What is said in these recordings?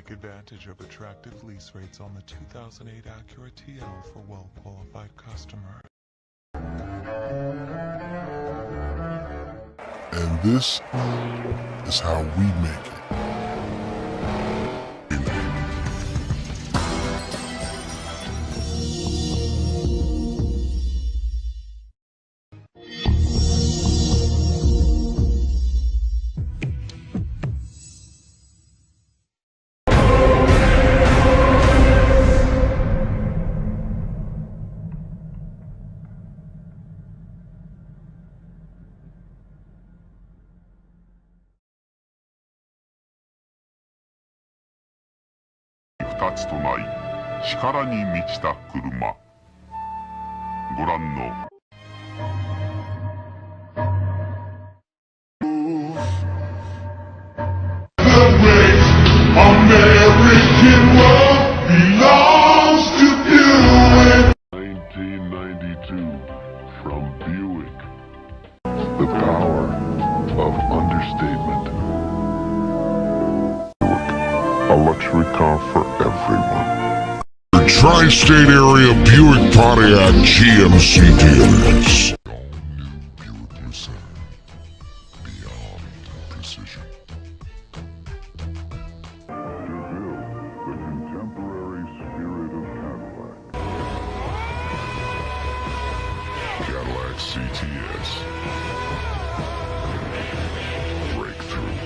Take advantage of attractive lease rates on the 2008 Acura TL for well-qualified customers. And this is how we make it. Twoつとない力に満ちた車。ご覧のAmerican love belongs to Buick. 1992 from Buick. The power of understatement. A luxury car for everyone. Tri-State Area Buick Pontiac GMC dealers. All new Buick Lucerne. Beyond precision. DeVille, the contemporary spirit of Cadillac. Cadillac CTS. Breakthrough.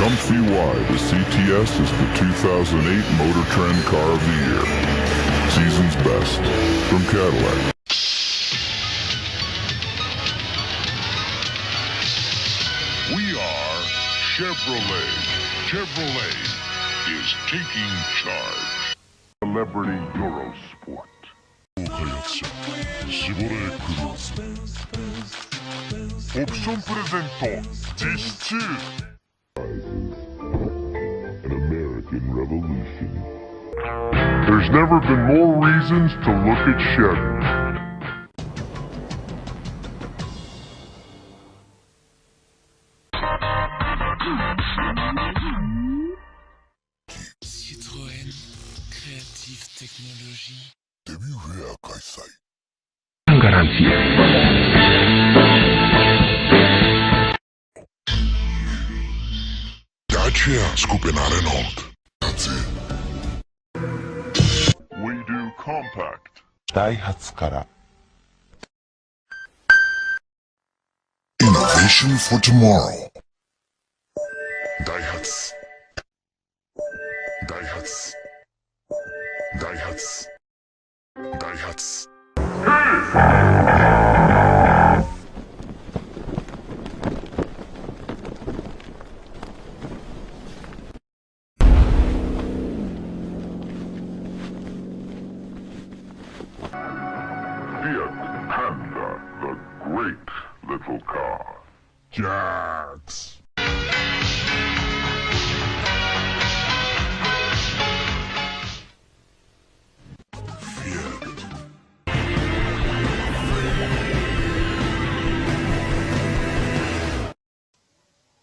Comfy wide, the CTS is the 2008 Motor Trend Car of the Year. Season's best, from Cadillac. We are Chevrolet. Chevrolet is taking charge. Celebrity Eurosport. 開発者シボレークルーオプションプレゼント実施中 An American Revolution. There's never been more reasons to look at Chevy. Citroën Creative Technologie. Debut Réa Kaisai. Garantie. Dacia skupina Renault. That's it. We do compact. ダイハツから Innovation for tomorrow. ダイハツ。ダイハツ。ダイハツ。ダイハツ。Fiat Panda, the great little car. Jax. Fiat.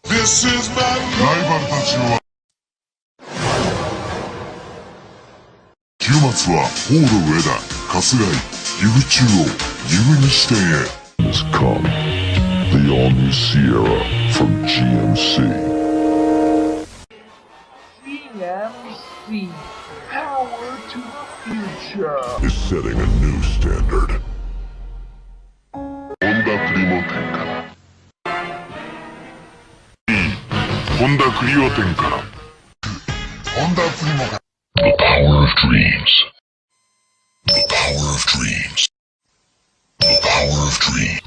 This is my ライバルたちは週末はホール上田、春日井、岐阜中央、岐阜西店へ Has come, the all-new Sierra from GMC. GMC, power to the future. Is setting a new standard. Honda Clio 店から。Honda Clio 店から。Honda Clio が。The power of dreams. The power of dreams. The power of dreams.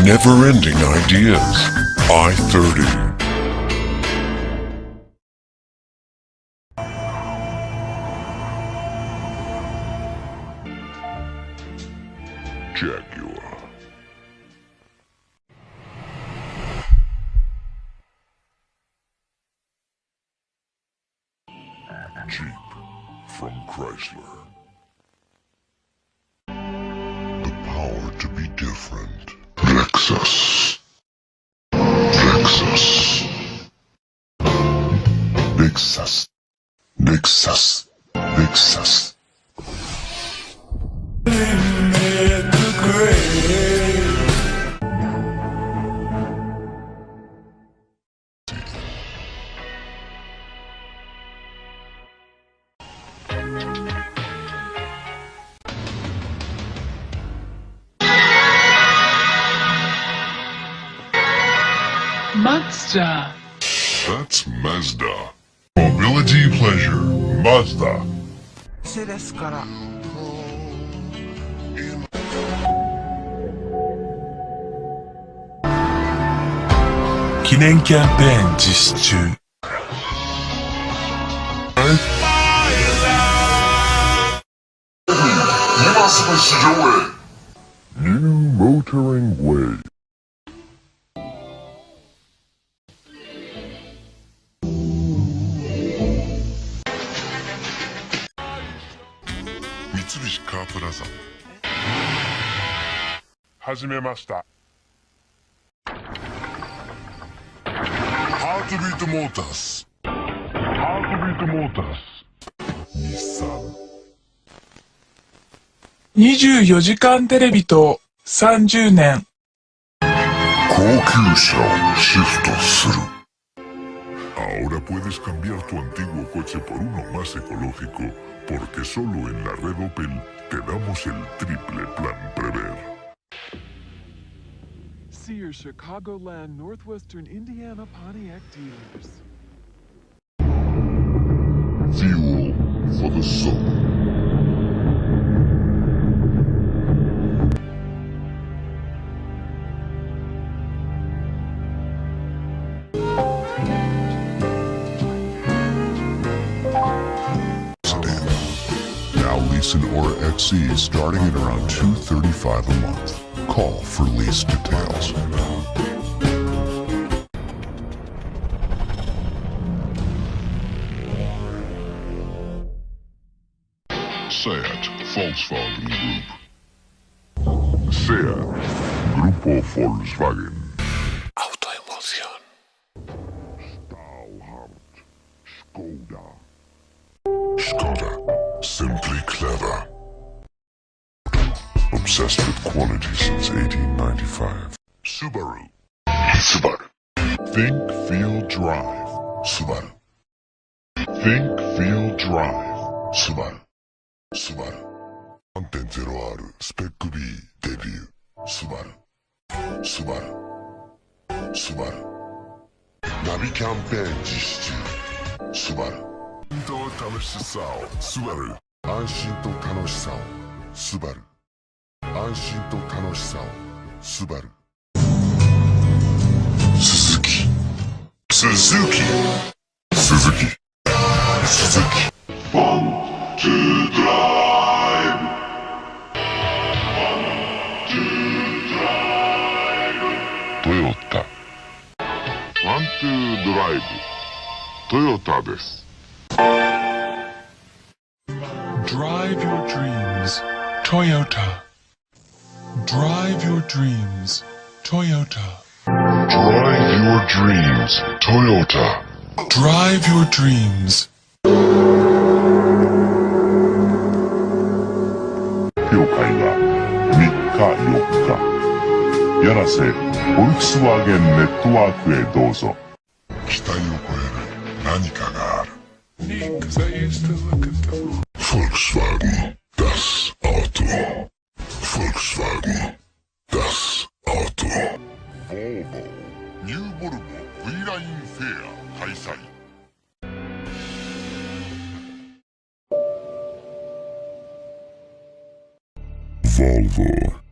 Never-ending ideas. I-30. Jaguar. friend. Lexus. Lexus. Lexus. Lexus. Lexus. Mazda. That's Mazda. Mobility pleasure. Mazda. 店ですから。記念キャンペーン実施中。今すぐ市場へ。New Motoring Way。三菱カープラザ。始めました。ハートビートモータース。ハートビートモータース。日産。24時間テレビと30年。高級車をシフトする。Ahora puedes cambiar tu antiguo coche por uno más ecológico, porque solo en la red Opel te damos el triple plan Prever. See your Chicagoland Northwestern Indiana Pontiac dealers. Fuel for the soul. Now lease an Aura XE starting at around $235 a month. Call for lease details. SEAT Volkswagen Group. SEAT Grupo Volkswagen. Autoemoción. Stahlhardt Skoda. Skoda. Simply clever. Obsessed with quality since 1895. Subaru. Subaru. Think, feel, drive. Subaru. Think, feel, drive. Subaru. Subaru. 3.0R スペック B デビュー。Subaru。Subaru。Subaru。ナビキャンペーン実施中。Subaru。楽しさを。Subaru。安心と楽しさを。Subaru。安心と楽しさを。Subaru。鈴木。鈴木。鈴木。鈴木。Fun to drive. Fun to drive. Toyota. Fun to drive. Toyota です。Drive your dreams, Toyota. Drive your dreams, Toyota. Drive your dreams, Toyota. Drive your dreams. 了解が3日4日。柳瀬フォルクスワーゲンネットワークへどうぞ。期待を超える何かがある。Because I used to look at them. Volkswagen, das Auto. Volkswagen, das Auto. Volvo, New Volvo V-Line Fair 開催。Volvo